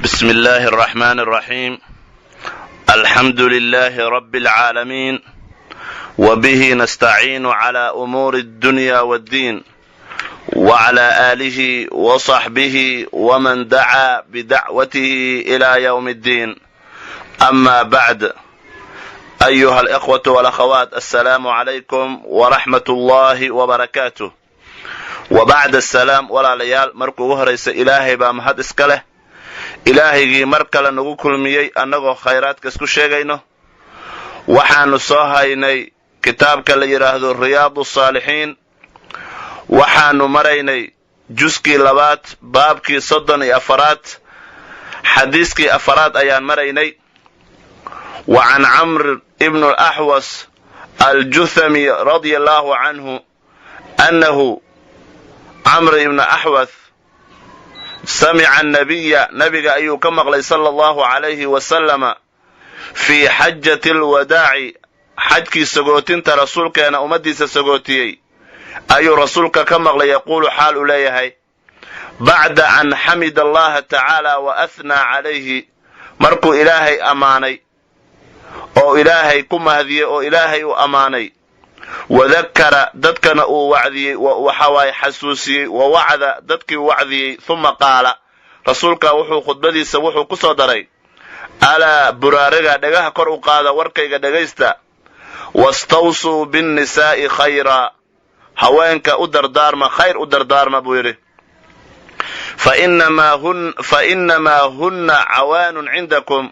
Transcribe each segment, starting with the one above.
بسم الله الرحمن الرحيم. الحمد لله رب العالمين، وبه نستعين على أمور الدنيا والدين، وعلى آله وصحبه ومن دعا بدعوته إلى يوم الدين. أما بعد، أيها الإخوة والأخوات، السلام عليكم ورحمة الله وبركاته. وبعد السلام walaalyaal markuu ugu horaysa ilaahay baa mahad iska leh, ilaahaygii mar kale nagu kulmiyey annagoo khayraadka isku sheegayno. waxaanu soo haynay kitaabka la yidhaahdo riyaadu saalixiin. waxaanu maraynay juskii 2 baabkii 34 xadiiskii 4 ayaan maraynay. wa can camr ibn al-axwas al-juthami radia allahu canhu annahu camr ibn axwas samica annabiya, nabiga ayuu ka maqlay sala allahu calayhi wasalama fii xajati alwadaaci, xajkii sagootinta rasuulkeena ummaddiisa sagootiyey ayuu rasuulka ka maqlay yaquulu xaal uu leeyahay bacda an xamida allaha tacaala wa ahnaa calayhi, markuu ilaahay ammaanay oo ilaahay ku mahdiyey oo ilaahay u ammaanay, wadakara dadkana uu wacdiyey, waxawaaye xasuusiyey, wa wacda dadkii wacdiyey, uma qaala rasuulka wuxuu khudbadiisa wuxuu ku soo daray alaa buraariga, dhagaha kor u qaada, warkayga dhegaysta, wastawsuu binnisaa'i khayra, haweenka u dardaarma, khayr u dardaarma buu yidhi. fa innamaa hunna cawaanun cindakum,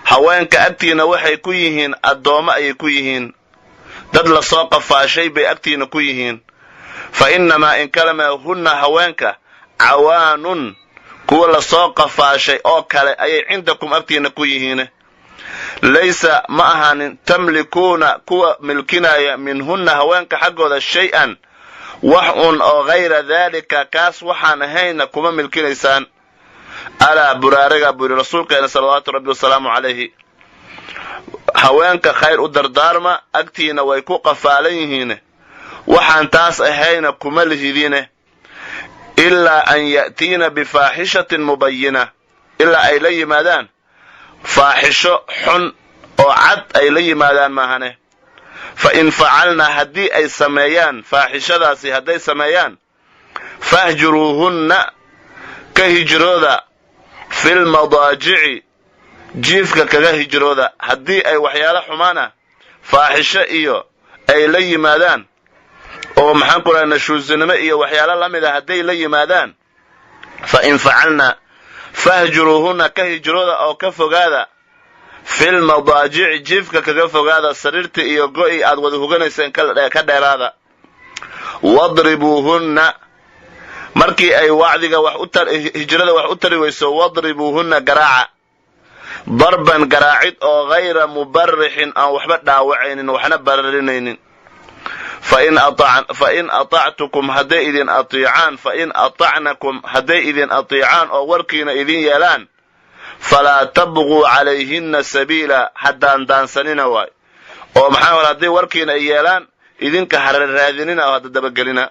haweenka agtiina waxay ku yihiin addoommo ayay ku yihiin, dad la soo qafaashay bay agtiina ku yihiin. fa innamaa in kalamaa hunna haweenka cawaanun, kuwa la soo qafaashay oo kale ayay cindakum agtiina ku yihiin. laysa ma ahaanin tamlikuuna kuwa milkinaya minhunna haweenka xaggooda shay-an wax un oo hayra daalika, kaas waxaan ahayna kuma milkinaysaan. alaa buraariga buu yidhi rasuulkeena salawaatu rabbi wasalaamu calayhi, haweenka khayr u dardaarma, agtiina way ku qafaalan yihiin, waxaan taas ahayna kuma lihidine, ilaa an ya'tiina bifaaxishatin mubayina, ilaa ay la yimaadaan faaxisho xun oo cad ay la yimaadaan maahane. fa in facalna, haddii ay sameeyaan faaxishadaasi, hadday sameeyaan, fahjuruuhunna, ka hijrooda, filmadaajici, jiifka kaga hijrooda. haddii ay waxyaalo xumaana faaxisho iyo ay la yimaadaan oo maxaan ku dhahay nashuusinimo iyo waxyaalo la mid a hadday la yimaadaan, fa in facalna fahjuruuhunna, ka hijrooda oo ka fogaada, filmadaajici, jiifka kaga fogaada, sariirta iyo go'i aad wada huganayseen ka dheeraada. wadribuuhunna, markii ay wacdiga hijrada wax u tari weyso, wadribuuhunna, garaaca, darban garaacid oo hayra mubarixin, aan waxba dhaawacaynin, waxna bararinaynin. fa in atactukum, hadday idin atiicaan, fa in atacnakum, hadday idin atiicaan oo warkiina idin yeelaan, falaa tabquu calayhinna sabiila, haddaan daansanina waay, oo maxaa wal hadday warkiina ay yeelaan, idinka hararaadinina oo hadda dabagelina,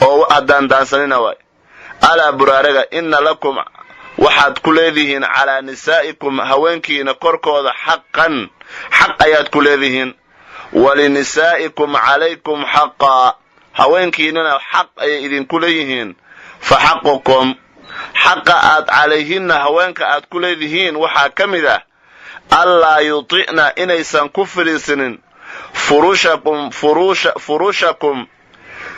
oo haddaan daansanina waay. alaa buraariga, inna lakum, waxaad ku leedihiin calaa nisaa'ikum, haweenkiina korkooda xaqan, xaq ayaad ku leedihiin. walinisaa'ikum calaykum xaqaa, haweenkiinana xaq ayay idinku leeyihiin. fa xaqukum, xaqa aad calayhinna haweenka aad ku leedihiin waxaa ka mid ah allaa yuti'na, inaysan ku fadhiisinin furushakum,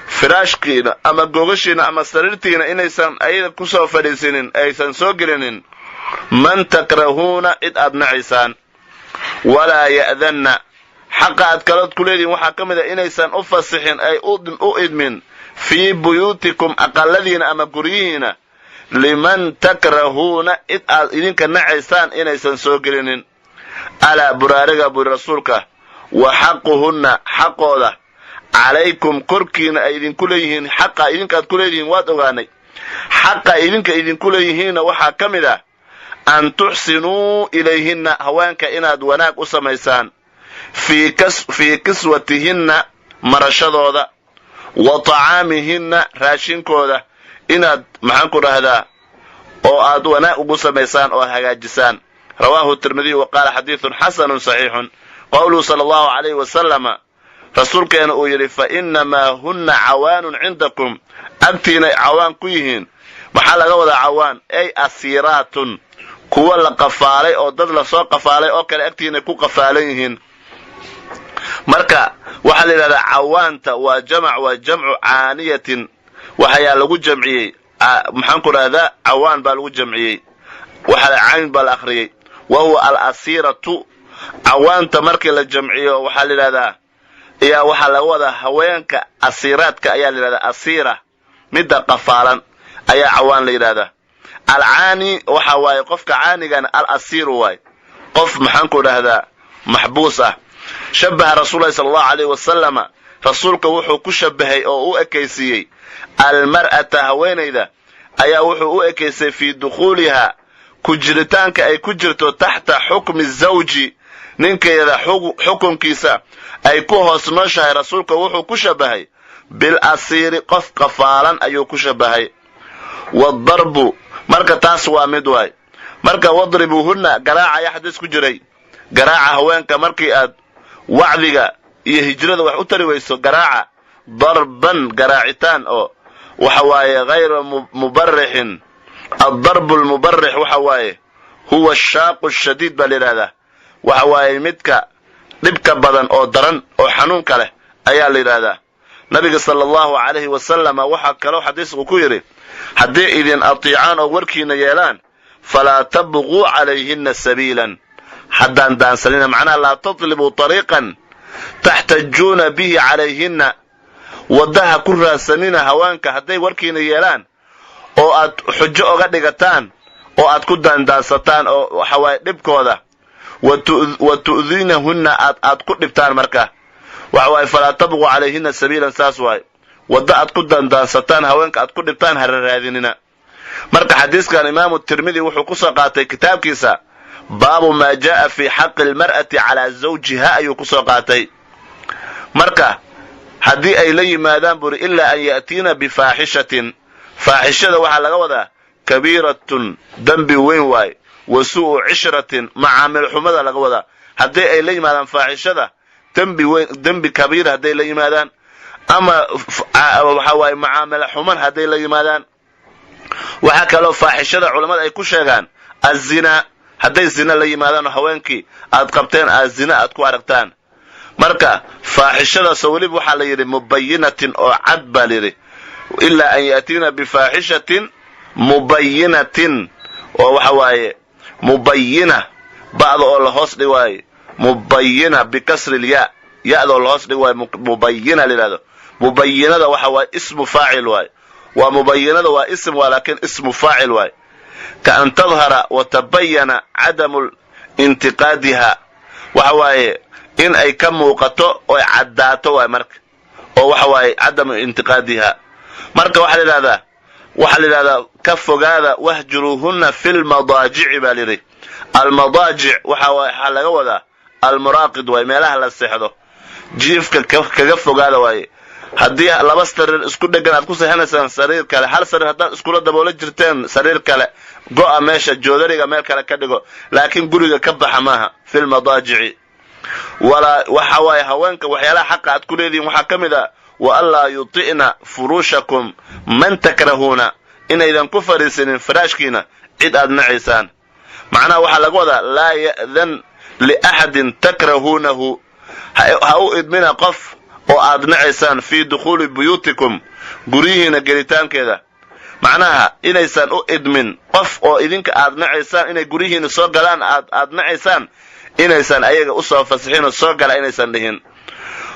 firaashkiina ama gogashiina ama sariirtiina, inaysan ayaga ku soo fadhiisinin, aysan soo gelinin, man takrahuuna, cid aad nacaysaan. walaa ya'danna, xaqa aad kalood ku leedihiin waxaa ka mid a inaysan u fasixin, ay u idmin, fii buyuutikum, aqalladiina ama guryihiina, liman takrahuuna, cid aad idinka nacaysaan inaysan soo gelinin. alaa buraariga buu rasuulka, wa xaquhunna, xaqooda, calaykum, korkiina ay idinku leeyihiin, xaqa idinkaad ku leedihiin waad ogaanay. xaqa idinka idinku leeyihiinna waxaa ka mid ah an tuxsinuu ilayhinna, haweenka inaad wanaag u samaysaan, fii kiswatihinna, marashadooda, wa tacaamihinna, raashinkooda, inaad maxaan ku dhahdaa oo aad wanaag ugu samaysaan oo hagaajisaan. rawaahu tirmidhi wa qaala xadiithun xasanun saxiixun. qawluhu sala allahu calayhi wasalama rasuulkeena uu yidhi fa innamaa hunna cawaanun cindakum, agtiinay cawaan ku yihiin. maxaa laga wadaa cawaan? ay asiiraatun, kuwa la qafaalay oo dad lasoo qafaalay oo kale agtiinay ku qafaalan yihiin. marka waxaa la yidhahdaa cawaanta waa jamcu caaniyatin, waxayaa lagu jamciyey, maxaan ku dhahdaa cawaan baa lagu jamciyey, waxa cayn baa la akhriyey. wa huwa al-asiiratu, cawaanta markii la jamciyo waxaa la yidhahdaa ayaa waxaa laga wadaa haweenka asiiraadka ayaa la yidhahdaa asiira, midda qafaalan ayaa cawaan la yidhahdaa. alcaani waxa waaye qofka caanigana al-asiiru waay, qof maxaan ku dhahdaa maxbuus ah. shabaha rasuulullaahi sallallahu alayhi wasallam, rasuulka wuxuu ku shabahay oo u ekaysiiyey almar'ata, haweenayda ayaa wuxuu u ekaysay fii dukhuuliha, ku jiritaanka ay ku jirto taxta xukmi zawji, ninkeeda xukunkiisa ay ku hoos nooshahay. rasuulka wuxuu ku shabahay bil asiiri, qof qafaalan ayuu ku shabahay. wadarbu, marka taas waa mid waay. marka wadribuuhunna, garaaca ayaa xadiis ku jiray. garaaca haweenka markii aad wacdiga iyo hijrada wax u tari weyso, garaaca darban, garaacitaan oo waxa waaye hayra mubarixin. addarbu lmubarix waxa waaye huwa ashaaqu shadiid baa la yidhahdaa, waxa waaye midka dhibka badan oo daran oo xanuunka leh ayaa la yidhaahdaa. nabiga sala allahu calayhi wasalama waxaa kaloo xadiisku ku yidhi, haddii idin atiicaan oo warkiina yeelaan falaa tabquu calayhinna sabiilan, haddaan daansanina, macnaha laa tatlibuu طariiqan taxtajuuna bihi calayhinna, waddaha ku raadsanina haweenka hadday warkiina yeelaan oo aad xujo oga dhigataan oo aad ku daandaansataan oo waxa waaye dhibkooda. wa tu'diinahunna aad ku dhibtaan. marka waxa waaye falaa tabquu calayhinna sabiilan, saas waaye, wadda aad ku daandaansataan haweenka aad ku dhibtaan hararaadinina. marka xadiiskan imaamu tirmidi wuxuu ku soo qaatay kitaabkiisa baabu maa jaa'a fii xaqi almar'ati calaa zawjiha ayuu ku soo qaatay. marka haddii ay la yimaadaan buri ilaa an ya'tiina bifaaxishatin, faaxishada waxaa laga wadaa kabiiratun, dembi weyn waay, wa su'u cishratin, macaamil xumada laga wadaa. haddii ay la yimaadaan faaxishada dembi kabiira hadday la yimaadaan, ama waxa waaye macaamil xuman hadday la yimaadaan. waxaa kaloo faaxishada culammada ay ku sheegaan azina, hadday zina la yimaadaan oo haweenkii aad qabteen zina aad ku aragtaan. marka faaxishadaasoo weliba waxaa la yidhi mubayinatin, oo cad baa layidhi, ilaa an ya'tiina bifaaxishatin mubayinatin, oo waxa waaye mubayina, ba'da oo la hoos dhig waaye, mubayina bikasri lyaa, ya'da oo la hoos dhig waaye, mubayina la yidhahdo. mubayinada waxa waaye ismu faacil waaye, waa mubayinada waa ism waa, laakiin ismu faacil waaye. ka an tadhara wa tabayana cadamu intiqaadiha, waxa waaye in ay ka muuqato oo caddaato waay marka, oo waxa waaye cadamu intiqaadiha. marka waxaa la yidhahdaa ka fogaada wahjuruuhunna fi lmadaajici baa layidhi. almadaajic waxaa laga wadaa almuraaqid waay, meelaha la seexdo, jiifka kaga fogaada waaye. haddii laba sariir isku dhegan aad ku seexanaysaan sariir kale, hal sariir haddaad iskula daboola jirteen sariir kale, go'a meesha, joodariga meel kale ka dhigo, laakiin guriga ka baxa maaha. fi lmadaajici waxa waaye haweenka waxyaalaha xaqa aad ku leedihiin waxaa ka mid a wa anlaa yuti'na furuushakum man takrahuuna, inaydan ku fadhiisanin faraashkiina cid aad nacaysaan. macnaha waxaa laga wadaa laa ya'dan liaxadin takrahuunahu, ha u idmina qof oo aad nacaysaan fii dukhuuli buyuutikum, guryihiina gelitaankeeda. macnaha inaysan u idmin qof oo idinka aad nacaysaan inay guryihiina soo galaan aad nacaysaan, inaysan ayaga u soo fasixin oo soo gala inaysan dhihin.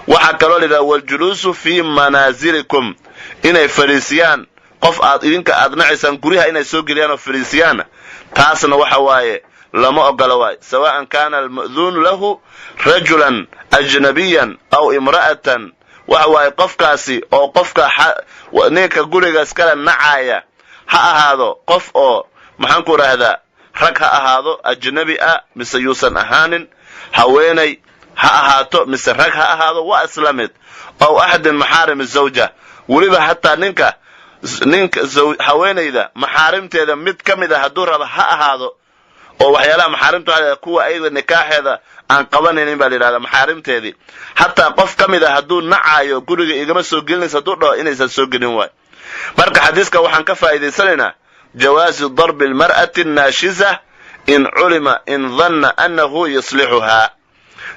waxaa kaloo lidhaha waljuluusu fii manaasilikum, inay fadhiisiyaan qof idinka aad nacaysaan guryaha inay soo geliyaan oo fadhiisiyaan, taasna waxa waaye lama ogolo waay. sawa'an kaana alma'duunu lahu rajulan ajnabiyan aw imra'atan, waxa waaye qofkaasi oo qofka ninka guriga iskale nacaaya ha ahaado qof oo maxaan ku idhaahdaa rag ha ahaado ajnabi ah mise yuusan ahaanin, haweenay ha ahaato mise rag ha ahaado, waa isla mid. aw axadin maxaarim zawja, weliba hataa ninka ninka haweenayda maxaarimteeda mid ka mid ah hadduu raba ha ahaado oo waxyaalaha maxaarimta kuwa ayada nikaaxeeda aan qabanaynin baa la yidhahdaa maxaarimteedii hataa qof ka mid ah hadduu nacaayo guriga igama soo gelinaysa hadduu dhaho inaysan soo gelin waay marka xadiiska waxaan ka faa'iidaysanaynaa jawaazi darbi almar'ati annaashiza in culima in dhanna annahu yuslixuhaa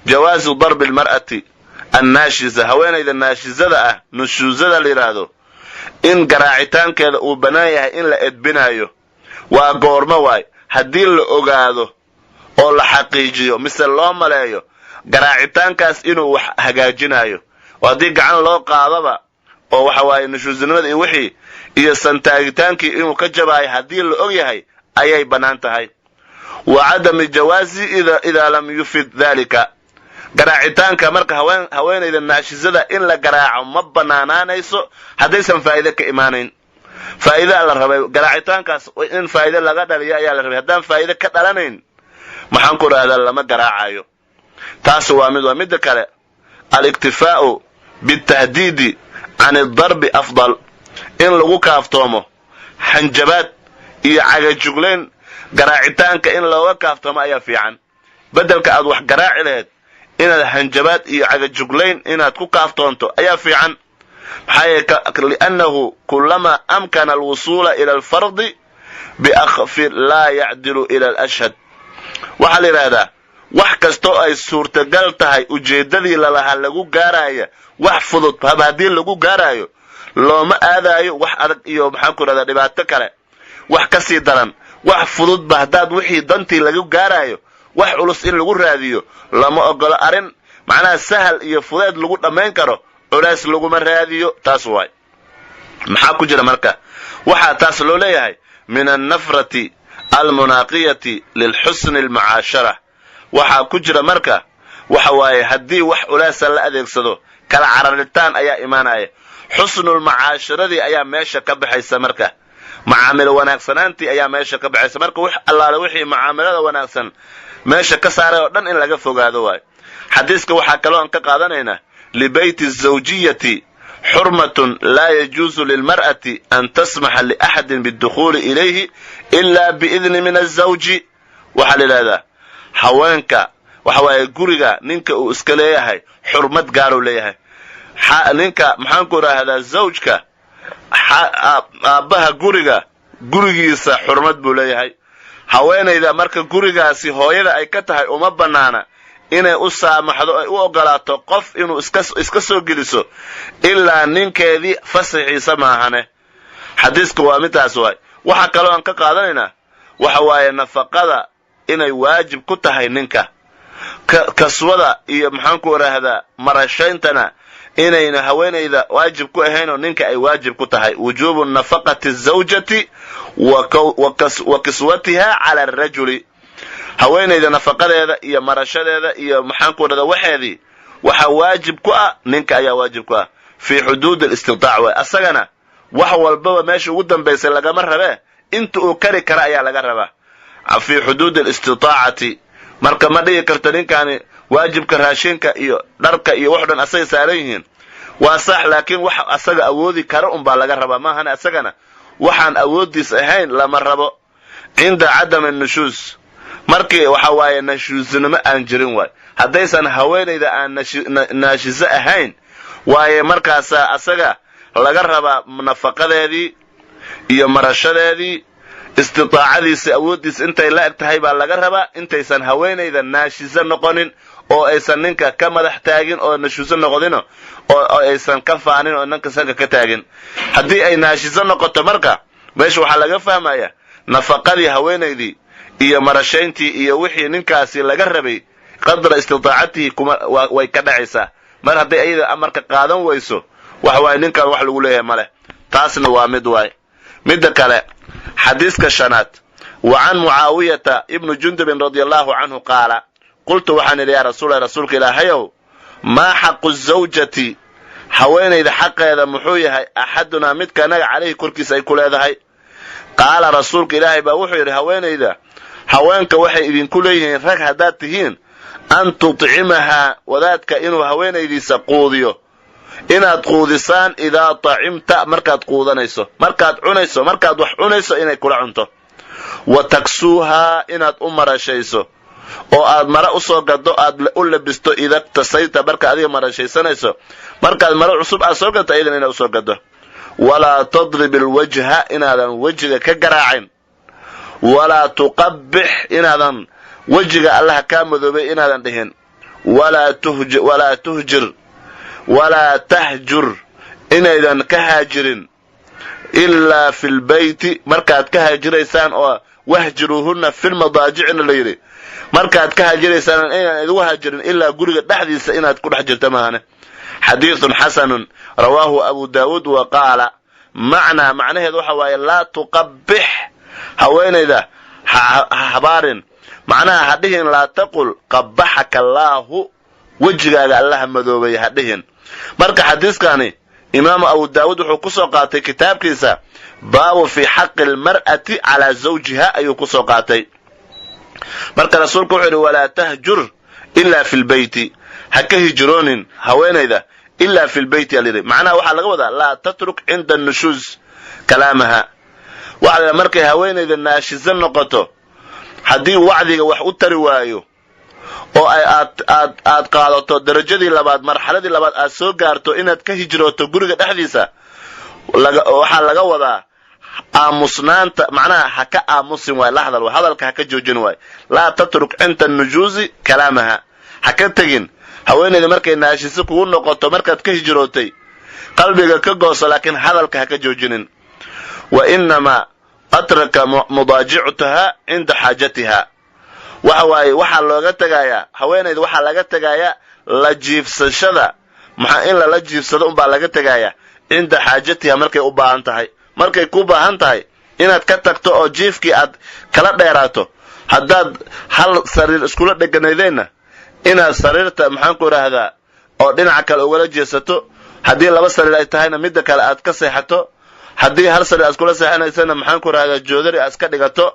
jawaazi darbi almar'ati annaashiza haweenayda naashizada ah nushuuzada la yidhaahdo in garaacitaankeeda uu bannaan yahay in la edbinayo waa goormo waay haddii la ogaado oo la xaqiijiyo mise loo maleeyo garaacitaankaas inuu wax hagaajinayo oo haddii gacan loo qaadaba oo waxa waaye nushuuznimada iyo wixii iyo santaagitaankii inuu ka jabaayo haddii la og yahay ayay bannaan tahay wa cadami jawaazi idaa lam yufid daalika garaacitaanka marka haweenayda naashizada in la garaaco ma bannaanaanayso haddaysan faa'iide ka imaanayn faa'iida la rabay garaacitaankaas in faa'iide laga dhaliyo ayaa la rabay haddaan faa'iide ka dhalanayn maxaan ku rahdaa lama garaacayo taas waa midda kale al-iktifaa'u bitahdiidi can ad-darbi afdal in lagu kaaftoomo hanjabaad iyo cagajuglayn garaacitaanka in looga kaaftoomo ayaa fiican bedelka aad wax garaaci lahayd inaad hanjabaad iyo cagajuglayn inaad ku kaaftoonto ayaa fiican li'annahu kullama amkana alwusuula ila alfardi biakhfi laa yacdilu ila alashhad waxaa la yidhaahdaa wax kastoo ay suurtagal tahay ujeeddadii lalahaa lagu gaaraya wax fudud haba haddii lagu gaaraayo looma aadaayo wax adag iyo maxaan ku rahdaa dhibaato kale wax ka sii daran wax fududba haddaad wixii dantii lagu gaaraayo wax culus in lagu raadiyo lama ogolo arrin macnaha sahal iyo fudeed lagu dhammayn karo culays laguma raadiyo taas waay maxaa ku jira marka waxaa taas loo leeyahay min annafrati almunaaqiyati lilxusni almucaashara waxaa ku jira marka waxa waaye haddii wax culaasa la adeegsado kala cararitaan ayaa imaanaya xusnulmucaasharadii ayaa meesha ka baxaysa marka macaamilo wanaagsanaantii ayaa meesha ka baxaysa marka wax allaale wixii macaamilada wanaagsan meesha ka saaray oo dhan in laga fogaado waayo xadiiska waxaa kaloo aan ka qaadanaynaa libayti azawjiyati xurmatun laa yajuusu lilmar'ati an tasmaxa liaxadin biddukhuuli ilayhi ilaa biidni min azawji waxaa la yidhahdaa haweenka waxa waaye guriga ninka uu iska leeyahay xurmad gaaruu leeyahay ninka maxaan ku idhaahdaa zawjka aabbaha gurigiisa xurmad buu leeyahay haweenayda marka gurigaasi hooyada ay ka tahay uma bannaana inay u saamaxdo ay u ogolaato qof inuu iska soo geliso ilaa ninkeedii fasaxiisa maahane xadiisku waa midaas waay waxaa kaloo aan ka qaadanaynaa waxa waaye nafaqada inay waajib ku tahay ninka kaswada iyo maxaan ku idhaahdaa marashayntana inayna haweenayda waajib ku ahayn oo ninka ay waajib ku tahay wujuubu nafaqati zawjati wa kiswatiha cala arajuli haweenayda nafaqadeeda iyo marashadeeda iyo maxaan ku idhahdaa waxeedii waxa waajib ku ah ninka ayaa waajib ku ah fii xuduud alistitaac waay asagana wax walbaba meesha ugu dambaysay lagama rabee inta uu kari kara ayaa laga rabaa fii xuduud alistitaacati marka ma dhigi karto ninkaani waajibka raashinka iyo dharka iyo wax dhan asagay saaran yihiin waa sax laakiin wax asaga awoodi kara unbaa laga rabaa maahana asagana waxaan awoodiis ahayn lama rabo cinda cadami nushuus markii waxa waaye nashuusnimo aan jirin waay haddaysan haweenayda aan naashiso ahayn waaye markaasaa asaga laga rabaa nafaqadeedii iyo marashadeedii istitaacadiisa awooddiisa intay la eg tahay baa laga rabaa intaysan haweenayda naashiso noqonin oo aysan ninka ka madax taagin oo nashuuso noqdino oo aysan ka faanin oo ninka sanka ka taagin haddii ay naashiso noqoto marka meesha waxaa laga fahmaya nafaqadii haweenaydii iyo marashayntii iyo wixii ninkaasi laga rabay qadra istitaacatihi way ka dhacaysaa mar hadday ayada amarka qaadan wayso waxa waaye ninkan wax lagu leeyahay maleh taasna waa mid waay midda kale xadiiska shanaad wa can mucaawiyata ibnu jundubin radia allahu canhu qaala qultu waxaan idhi yaa rasuula rasuulka ilaahayow maa xaqu zawjati haweenayda xaqeeda muxuu yahay axadunaa midka anaga calayhi korkiisa ay ku leedahay qaala rasuulka ilaahay baa wuxuu yidhi haweenka waxay idinku leeyihiin rag haddaad tihiin an tutcimahaa wadaadka inuu haweenaydiisa quudiyo inaad quudisaan idaa طacimta markaad quudanayso, markaad cunayso, markaad wax cunayso inay kula cunto. wa taksuuhaa inaad u marashayso oo aad mara u soo gado aad u labisto ida tasayta marka adiga marashaysanayso, markaad mara cusub aad soo gadto ayadana inaad u soo gado. walaa tadrib alwajha inaadan wejiga ka garaacin, walaa tuqabbix inaadan wejiga allaha kaa madoobay inaadan dhihin, walaa tahjur inaydan ka haajirin ilaa fi lbayti markaad ka haajiraysaan, oo wahjiruuhunna fi lmadaajicna la yidhi, markaad ka haajiraysaan inaan idigu haajirin ilaa guriga dhexdiisa inaad ku dhex jirta maahane. xadiiثun xasanun rawaahu abu daawuud wa qaala macnaheedu waxa waaye laa tuqabbix haweenayda ha habaarin, macnaha ha dhihin laa taqul qabbaxaka allaahu wejigaaga allaha madoobay ha dhihin. marka xadiiskani imaamu abu daawuud wuxuu ku soo qaatay kitaabkiisa baabu fi xaqi almar'ati calaa zawjiha ayuu ku soo qaatay. marka rasuulku wuxuu yidhi walaa tahjur ilaa fi lbeyti, ha ka hijroonin haweenayda ilaa fi lbeyti aa layidhi. macnaha waxaa laga wadaa laa tatruk cinda nushuuz kalaamaha. waxaa la markay haweenayda naashiza noqoto, haddii wacdiga wax u tari waayo oo ay aad qaadato darajadii labaad, marxaladii labaad aad soo gaarto inaad ka hijrooto guriga dhexdiisa, waxaa laga wadaa aamusnaanta, macnaha ha ka aamusin waay, la hadal waay, hadalka ha ka joojin waay. laa tatruk cinda nujuuzi kalaamaha, ha ka tegin haweenayda markay naashiso kugu noqoto markaad ka hijrootay, qalbiga ka gooso laakiin hadalka ha ka joojinin. wa inamaa atraka mudaajicataha cinda xaajatiha, waxa waaye waxaa looga tegayaa haweenayda, waxaa laga tegayaa la jiifsashada, in lala jiifsado unbaa laga tegayaa cinda xaajatiha markay u baahan tahay. markay ku baahan tahay inaad ka tagto oo jiifkii aad kala dheeraato, haddaad hal sariir iskula dheganaydeenna inaad sariirta maxaanku idhaahdaa oo dhinaca kale ugala jeesato, haddii laba sariir ay tahayna midda kale aad ka seexato, haddii hal sariir aad iskula seexanaysana maxaanku idhahdaa joodari aad iska dhigato,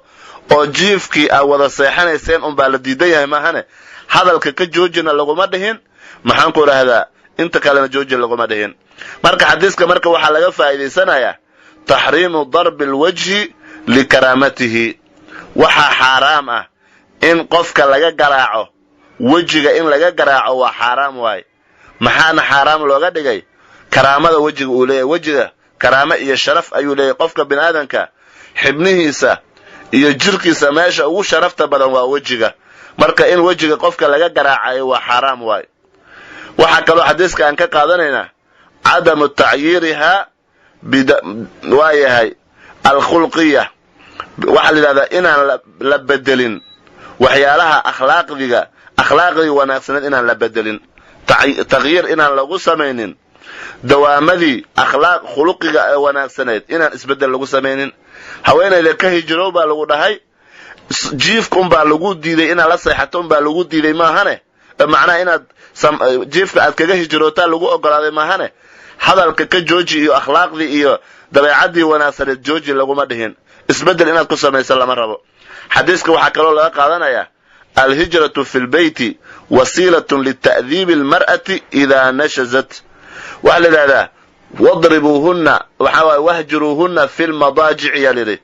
oo jiifkii aad wada seexanayseen unbaa la diidan yahay maahane. hadalka ka joojina laguma dhihin, maxaanku idhaahdaa inta kalena joojin laguma dhihin. marka xadiiska marka waxaa laga faa'iidaysanayaa taxriimu darbi alwajhi likaraamatihi. waxaa xaaraam ah in qofka laga garaaco wejiga, in laga garaaco waa xaaraam waaye. maxaana xaaraam looga dhigay? karaamada wejiga uu leeyahay. wejiga karaamo iyo sharaf ayuu leeyahay. qofka biniaadanka xibnihiisa iyo jirkiisa meesha ugu sharafta badan waa wejiga, marka in wejiga qofka laga garaacayo waa xaaraam waaye. waxaa kaloo xadiiska aan ka qaadanaynaa cadamu tacyiiriha waa yahay alkhulqiya, waxaa la yidhahdaa inaan la bedelin waxyaalaha akhlaaqdii wanaagsaneed inaan la bedelin, taqyiir inaan lagu samaynin dawaamadii khuluqiga ee wanaagsaneed inaan isbedel lagu samaynin. haweenayda ka hijrow baa lagu dhahay, jiifka unbaa lagu diiday inaad la seexato unbaa lagu diiday maahane, macnaha inaad jiifka aad kaga hijrootaa lagu ogolaaday maahane. hadalka ka jooji iyo akhlaaqdii iyo dabeecadii wanaagsaneed jooji laguma dhihin. isbedel inaad ku samaysan lama rabo. xadiiska waxaa kaloo laga qaadanayaa alhijratu fi lbeyti wasiilatun lita'diibi almar'ati idaa nashazat. waxaa la yidhahdaa wadribuuhunna, waxaa waaye wahjuruuhunna fi lmadaajici yaa layidhi.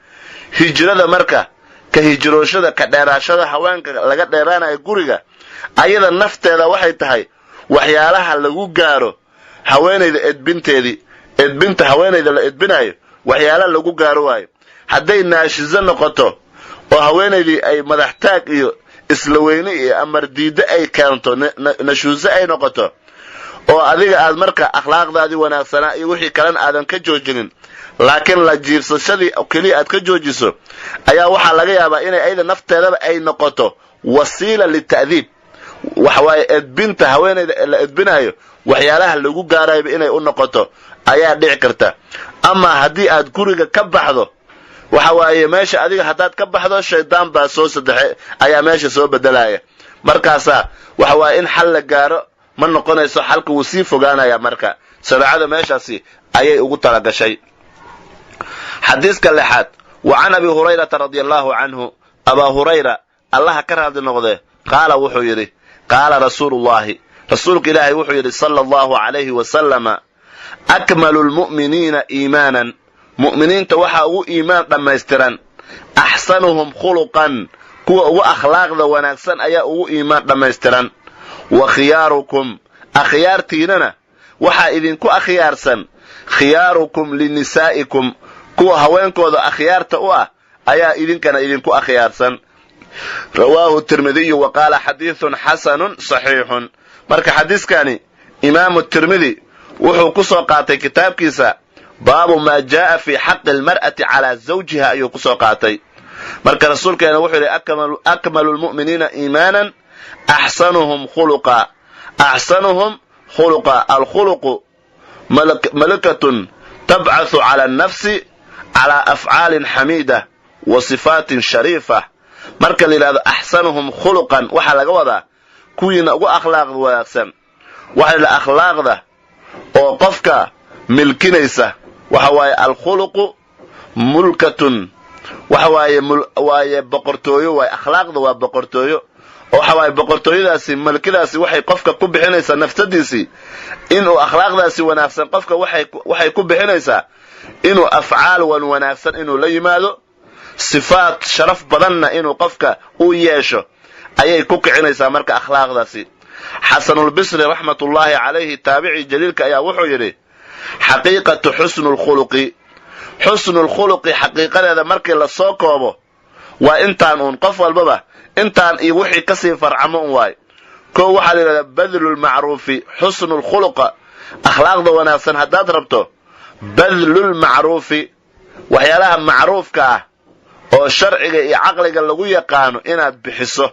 hijrada marka ka hijrooshada, ka dheeraashada haweenka laga dheeraanayo guriga, ayada nafteeda waxay tahay waxyaalaha lagu gaaro haweenayda edbinta haweenayda la edbinayo waxyaalaha lagu gaaro waayo. hadday naashizo noqoto oo haweenaydii ay madaxtaag iyo isla weyne iyo amar diiddo ay keento, nashuuso ay noqoto, oo adiga aad marka akhlaaqdaadii wanaagsanaa iyo wixii kalena aadan ka joojinin, laakiin la jiifsashadii keliya aad ka joojiso, ayaa waxaa laga yaabaa inay ayada nafteedaba ay noqoto wasiila lita'diib. waxawaaye edbinta haweenayda la edbinayo waxyaalaha lagu gaarayba inay u noqoto ayaa dhici karta. ama haddii aad guriga ka baxdo, waxa waaye meesha adiga haddaad ka baxdo shaydaan baa ayaa meesha soo bedelaya. markaasaa waxa waaye in xal la gaaro ma noqonayso, xalka wuu sii fogaanaya. marka shareecada meeshaasi ayay ugu talagashay. xadiiska lixaad wa can abi hurayrata radia allahu canhu, abaa hurayra allaha ka raadi noqde, qaala wuxuu yidhi qaala rasuulullahi, rasuulka ilaahay wuxuu yidhi sala allahu calayhi wasalama akmalu lmu'miniina iimaanan mu'miniinta waxaa ugu iimaan dhammaystiran axsanuhum khuluqan kuwa ugu akhlaaqda wanaagsan ayaa ugu iimaan dhammaystiran wa khiyaarukum akhyaartiinana waxaa idinku akhyaarsan khiyaarukum linisaa'ikum kuwa haweenkooda akhyaarta u ah ayaa idinkana idinku akhyaarsan rawaahu tirmidiyu wa qaala xadiidun xasanun saxiixun marka xadiiskani imaamu tirmidi wuxuu ku soo qaatay kitaabkiisa baabu maa jaa'a fii xaqi almar'ati calaa zawjiha ayuu ku soo qaatay marka rasuulkeena wuxuu yidhi akmalu lmu'miniina iimaanan axsanuhum khuluqa alkhuluqu malakatun tabcaثu cala annafsi calaa afcaalin xamiida wa sifaatin shariifa marka la yidhahdo axsanuhum khuluqan waxaa laga wadaa kuwiina ugu akhlaaqda wanaagsan waxa la akhlaaqda oo qofka milkinaysa waxa waaye alkhuluqu mulkatun waxa waaye boqortooyo waaye akhlaaqda waa boqortooyo oo waxa waaye boqortooyadaasi malkidaasi waxay qofka ku bixinaysaa naftadiisii inuu akhlaaqdaasi wanaagsan qofka waxay ku bixinaysaa inuu afcaal wanaagsan inuu la yimaado sifaat sharaf badanna inuu qofka u yeesho ayay ku kicinaysaa marka akhlaaqdaasi xasanulbisri raxmatullaahi calayhi taabici jaliilka ayaa wuxuu yidhi xaqiiqatu xusnulkhuluqi xaqiiqadeeda markii la soo koobo waa intaan uun qof walbaba intaan iyo wixii kasii farcamo un waayo koo waxaa la yidhahdaa badlulmacruufi xusnulkhuluqa akhlaaqda wanaagsan haddaad rabto badlulmacruufi waxyaalaha macruufka ah oo sharciga iyo caqliga lagu yaqaano inaad bixiso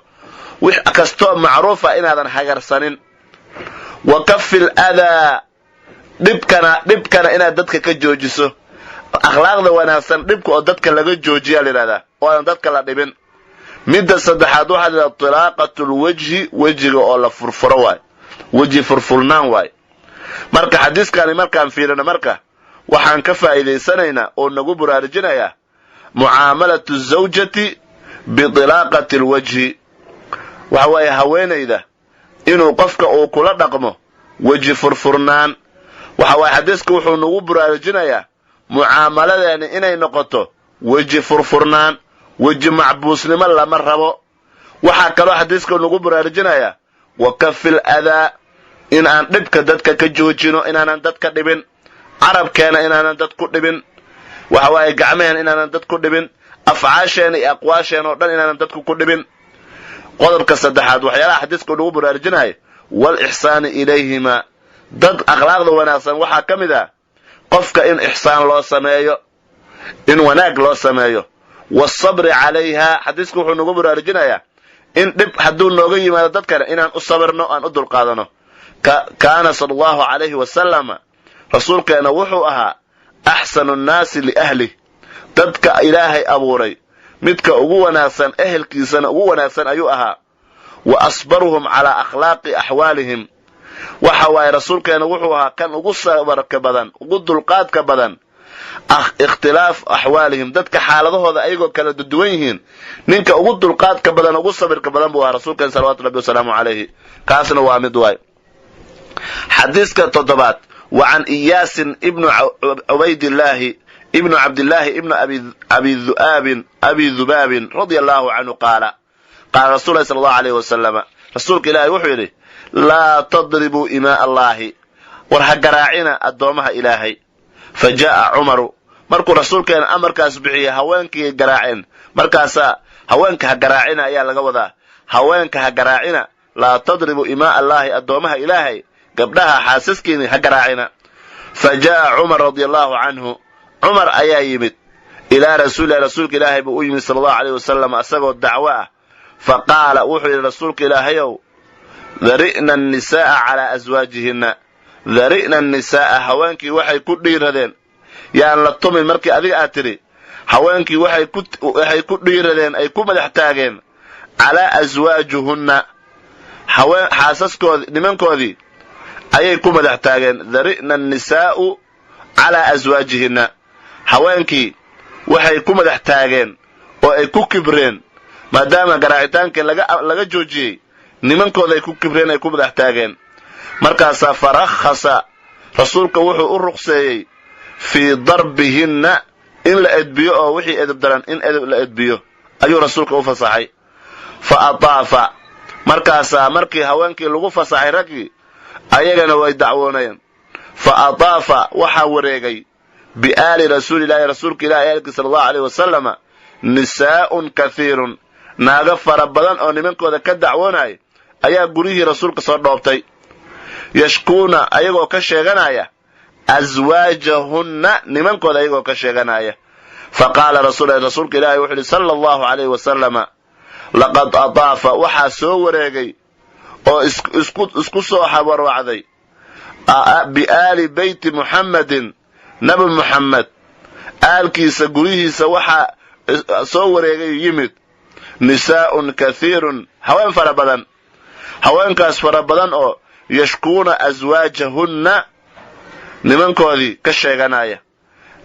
wix kastoo macruufa inaadan hagarsanin wa kafil adaa dhibkana inaad dadka ka joojiso akhlaaqda wanaagsan dhibka oo dadka laga joojiyaa la yidhahdaa oo aan dadka la dhibin midda saddexaad waxaa la yidhahdaa tilaaqatulwajhi wejiga oo la furfuro waayo weji furfurnaan waayo marka xadiiskani markaan fiirino marka waxaan ka faa'iidaysanaynaa oo nagu baraarujinayaa mucaamalatu zawjati bitilaaqati alwajhi waxa waaye haweenayda inuu qofka uu kula dhaqmo weji furfurnaan waxa waaye xadiisku wuxuu nagu baraarujinayaa mucaamaladeeni inay noqoto weji furfurnaan weji macbuusnimo lama rabo waxaa kaloo xadiiska nagu baraarujinayaa wa kafil adaa in aan dhibka dadka ka joojino inaanan dadka dhibin carabkeena inaanan dad ku dhibin waxa waaye gacmeheen inaanan dad ku dhibin afcaasheena iyo aqwaasheena oo dhan inaanan dadku ku dhibin qodobka saddexaad waxyaalaha xadiiska nagu baraarujinaya wal ixsaani ilayhima dad akhlaaqda wanaagsan waxaa ka mid ah qofka in ixsaan loo sameeyo in wanaag loo sameeyo wasabri calayha xadiisku wuxuu nagu baraarujinayaa in dhib hadduu nooga yimaado dad kale inaan u sabirno aan u dulqaadano kaana sala allahu calayhi wasalama rasuulkeena wuxuu ahaa axsanu nnaasi liahlih dadka ilaahay abuuray midka ugu wanaagsan ehelkiisana ugu wanaagsan ayuu ahaa wa asbaruhum calaa akhlaaqi axwaalihim waxa waaye rasuulkeena wuxuu ahaa kan ugu sabarka badan ugu dulqaadka badan ikhtilaaf axwaalihim dadka xaaladahooda ayagoo kala duwan yihiin ninka ugu dulqaadka badan ugu sabirka badan buu ahaa rasuulkeena salawaatu rabbi wasalaamu calayhi kaasna waa mid waay xadiiska toddobaad wa can iyaasin ibnu cubaydillaahi ibnu cabdillaahi ibnu abi dhubaabin radia allahu canhu qaala rasuul lahi sala allahu alayh wasalama rasuulka ilaahay wuxuu yidhi laa tadribuu imaa allaahi war ha garaacina addoommaha ilaahay fa jaa'a cumaru markuu rasuulkeena amarkaas bixiyey haweenkii garaaceen markaasaa haweenka ha garaacina ayaa laga wadaa haweenka ha garaacina laa tadribuu imaa allaahi addoommaha ilaahay gabdhaha xaasaskiini ha garaacina fa jaa'a cumar radia allahu canhu cumar ayaa yimid ilaa rasuulilahi rasuulka ilaahay buu u yimid sala allahu alayh wasalam asagoo dacwo ah fa qaala wuxuu yidhi rasuulka ilaahayow dari'na annisaa'a calaa aswaajihinna dari'na annisaa'a haweenkii waxay ku dhiiradeen yaan la tumin markii adiga aad tidhi haweenkii waxay ku dhiiradeen ay ku madax taageen calaa aswaajuhunna xaasaskoodii nimankoodii ayay ku madax taageen dari'na annisaa'u calaa aswaajihinna haweenkii waxay ku madax taageen oo ay ku kibreen maadaama garaacitaankii laga joojiyey nimankooda ay ku kibreen ay ku madax taageen markaasaa farakhasa rasuulka wuxuu u ruqseeyey fii darbihinna in la edbiyo oo wixii edeb daran in la edbiyo ayuu rasuulka u fasaxay. fa ataafa markaasaa markii haweenkii lagu fasaxay raggii ayagana way dacwoonayeen. fa ataafa waxaa wareegay biaali rasuulilaahi rasuulka ilahi aalkii sala allahu alayh wasalama nisaa'un kathiirun naaga fara badan oo nimankooda ka dacwoonaya ayaa guryihii rasuulka soo dhoobtay, yashkuuna ayagoo ka sheeganaya aswaajahunna nimankooda ayagoo ka sheeganaya. faqaala rasuulka ilaahi wuxuu yidhi sala allahu alayhi wasalama laqad ataafa waxaa soo wareegay oo isku soo habarwacday biaali beyti muxammadin nabi muxammed aalkiisa guryihiisa waxaa soo wareegay yimid nisaa'un kathiirun haween fara badan, haweenkaas fara badan oo yashkuuna aswaajahunna nimankoodii ka sheeganaya.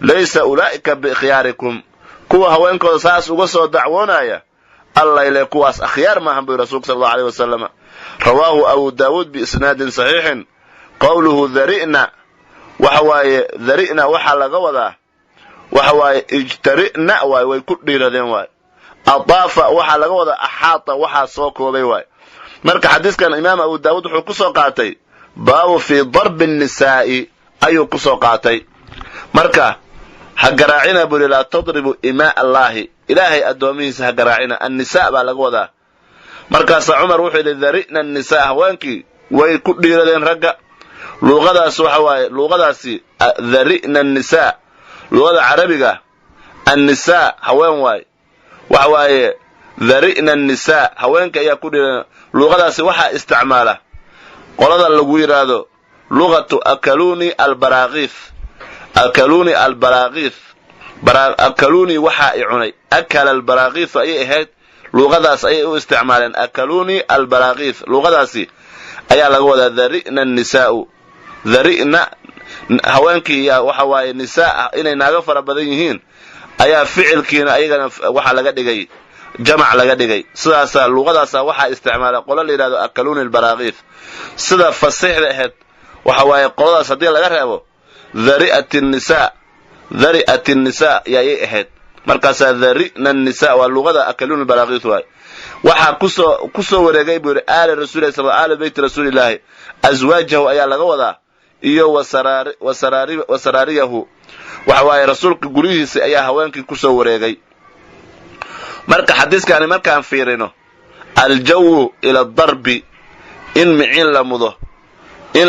laysa ulaa'ika biikhyaarikum kuwa haweenkooda saas uga soo dacwoonaya allayle kuwaas akhyaar maahan buu rasuulku sal allahu alayh wasalam. rawaahu abu daawuud biisnaadin saxiixin. qowluhu dhari'na waxa waaye dhari'na waxaa laga wadaa waxa waaye ijtari'na waay way ku dhiiradeen waay. ataafa waxaa laga wadaa axaata waxaa soo koobay waay. marka xadiiskan imaam abu daawuud wuxuu ku soo qaatay baabu fii darbi nisaa'i ayuu ku soo qaatay. marka ha garaacina buu yidhi laa tadribu imaa allaahi ilaahay addoomihiisa ha garaacina annisaa baa laga wadaa. markaasaa cumar wuxuu yidhi dhari'na annisaa haweenkii way ku dhiiradeen ragga. luuqadaas waxa waaye luuqadaasi dhari'na annisaa luuqada carabiga annisaa haween waaye waxa waaye dhari'na annisaa haweenka ayaa ku dhiiradeen. luuqadaasi waxaa isticmaala qolada lagu yidhaahdo luqatu akaluni albaraakiif. akaluni albaraakiif akaluni waxaa i cunay akala albaraakiif ayay ahayd luuqadaas ayay u isticmaaleen akaluni albaraakiif luuqadaasi ayaa laga wadaa dhari'na annisaa'u dhari'na haweenkii waxa waaye nisaa inay naaga fara badan yihiin ayaa ficilkiina ayagana waxaa laga dhigay jamac laga dhigay. sidaasaa luuqadaasa waxaa isticmaala qolo la yidhahdo akaluni albaraakiif. sida fasiixda ahayd waxa waaye qoladaas haddii laga reebo dhari'at annisaa yaayay ahayd. markaasaa dhari'na annisaa waa luuqada akaluni albaraakiif waay. waxaa ku soo wareegay buu yidhi aali rasuulillahi sal aali beyti rasuulillaahi aswaajahu ayaa laga wadaa iyo wasaraariyahu waxa waaye rasuulka guryihiisa ayaa haweenkii ku soo wareegay. marka xadiiskaani markaan fiirino aljawu ila darbi in miciin la mudo in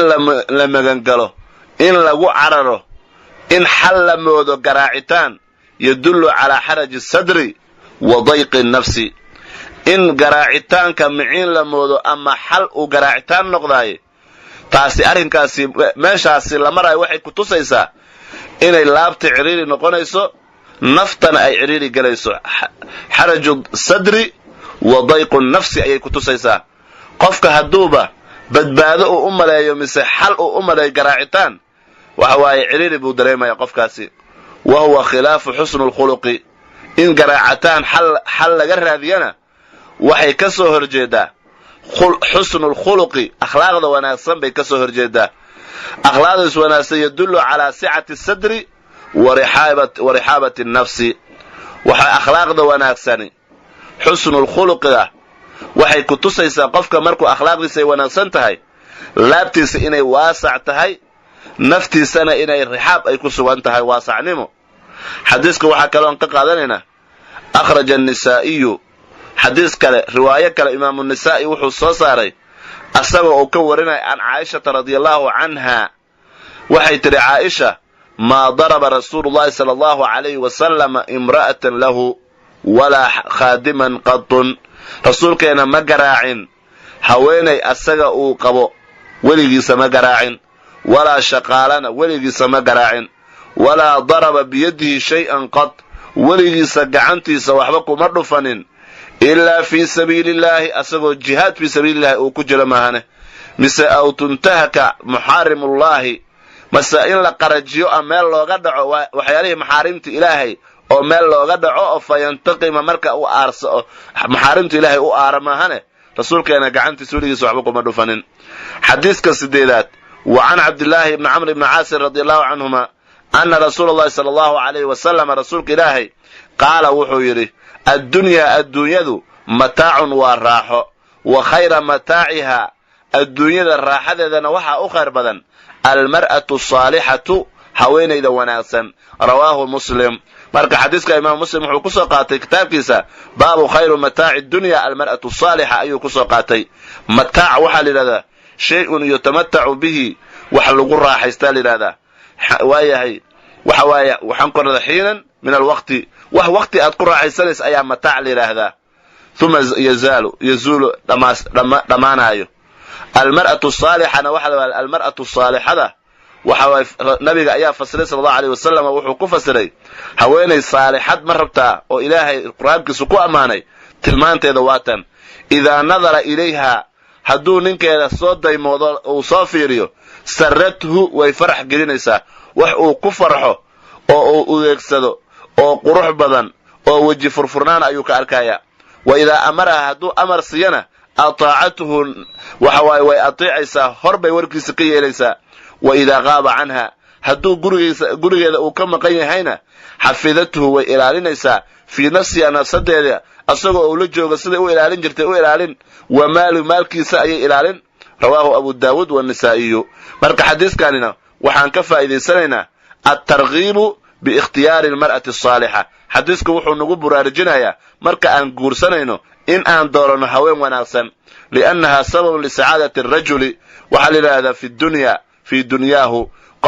la magangalo in lagu cararo in xal la moodo garaacitaan yadullu calaa xaraji sadri wa dayqi nafsi. in garaacitaanka miciin la moodo ama xal uu garaacitaan noqdaaye taasi arrinkaasi meeshaasi la marayo waxay ku tusaysaa inay laabta ciriiri noqonayso naftana ay ciriiri gelayso. xaraju sadri wa dayqu nafsi ayay ku tusaysaa. qofka hadduuba badbaado uu u maleeyo mise xal uu u maleeyo garaacitaan waxa waaye ciriiri buu dareemaya qofkaasi. wa huwa khilaafu xusnu lkhuluqi in garaacataan xal laga raadiyana waxay ka soo horjeedaa xusnu lkhuluqi akhlaaqda wanaagsan bay ka soo horjeedaa. akhlaaqdaas wanaagsan yadullu calaa sicati sadri wa rixaabati nafsi. waxay akhlaaqda wanaagsani xusnulkhuluqiga waxay ku tusaysaa qofka markuu akhlaaqdiisa ay wanaagsan tahay laabtiisa inay waasac tahay naftiisana inay rixaab ay ku sugan tahay waasacnimo. xadiiska waxaa kaloon ka qaadanaynaa akhraja annisaa'iyu xadiis kale riwaayo kale imaamu nisaa'i wuxuu soo saaray asagoo uu ka warinaya can caaishata radiallahu canha waxay tidhi caaisha maa daraba rasuulullahi sala allahu calayhi wasalama imra'atan lahu walaa khaadiman qatun. rasuulkeena ma garaacin haweenay asaga uu qabo weligiisa ma garaacin walaa shaqaalana weligiisa ma garaacin walaa daraba biyadihi shay-an qad weligiisa gacantiisa waxba kuma dhufanin ilaa fii sabiilillaahi asagoo jihaad fii sabiilillahi uu ku jiro maahane mise aw tuntahaka muxaarimullaahi mase in la qarajiyo a meel looga dhaco waxyaalihii maxaarimta ilaahay oo meel looga dhaco oo fa yantaqima marka u aarso maxaarimta ilaahay u aara maahane rasuulkeena gacantiisa weligiisa waxba kuma dhufanin. xadiiska 8 وعن عبد الله بن عمرو بن عاص رضي الله عنهما أن رسول الله صلى الله عليه وسلم رسولك إلهي قال وحيره الدنيا متاع وراحة وخير متاعها الدنيا الراحة ذا وحا أخر بدن المرأة الصالحة هوين إذا وناسا رواه مسلم. marka xadiiska imaam muslim wuxuu ku soo qaatay kitaabkiisa baabu khayru mataa'i dunya almar'atu salihah ayuu ku soo qaatay. mataa' waxa la yiraahdaa shay'un yatamatta'u bihi wax lagu raaxaysta la yiraahdaa waayahay waxa waaya waxaan ku radaa xiinan min alwaqti wax waqti aad ku raaxaysanaysa ayaa mataa' la yiraahdaa thumma yazulu dhamaanayo. almar'atu salihah waxa la yiraahdaa almar'atu salihah waxa nabiga ayaa fasiray sallallahu alayhi wasallam wuxuu ku fasiray haweenay saalixad ma rabtaa oo ilaahay quraankiisu ku amaanay tilmaanteeda waatan idha nadara ilayha haduu ninkeeda soo daymoodo oo soo fiiriyo sarrathu way farax gelinaysaa wax uu ku farxo oo uu eegsado oo qurux badan oo waji furfurnaan ayuu ka arkaya. wa idha amara haduu amar siyana ataa'atuhu waxa way atiicaysaa horbay warkiisa ka yeelaysaa. وإذا غاب عنها هدو غريغيدا uu ka maqan yahayna xafidatuhu way ilaalinaysaa fi nafsiha nafsadeeda asagoo uu la joogo sida uu ilaalin jirtay u ilaalin wa maalkiisa ayay ilaalin. rawaahu abu daawud wa nisaa'i. marka xadiiskanina waxaan ka faa'iideysanaynaa at-targhib bi ikhtiyar al-mar'ati as-salihah. xadiisku wuxuu nagu buraarjinayaa marka aan guursanayno in aan doorano haween wanaagsan li'annaha sabab li sa'adati ar-rajuli wa halilada fi dunya في دنياه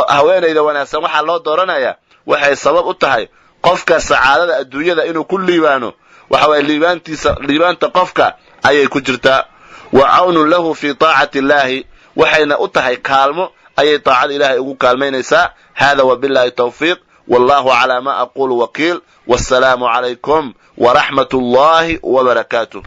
haweenayda wanaagsan waxa loo dooranaya waxay sabab u tahay qofka saacadada adduunyada inuu ku liibaano waxa way liibaanta qofka ayay ku jirtaa. wa aunu lahu fi ta'ati Allah waxayna u tahay kaalmo ayay taacada ilaahay ugu kaalmeynaysaa. hada wa billahi tawfiq wallahu ala ma aqulu waqil wassalamu alaykum wa rahmatullahi wa barakatuh.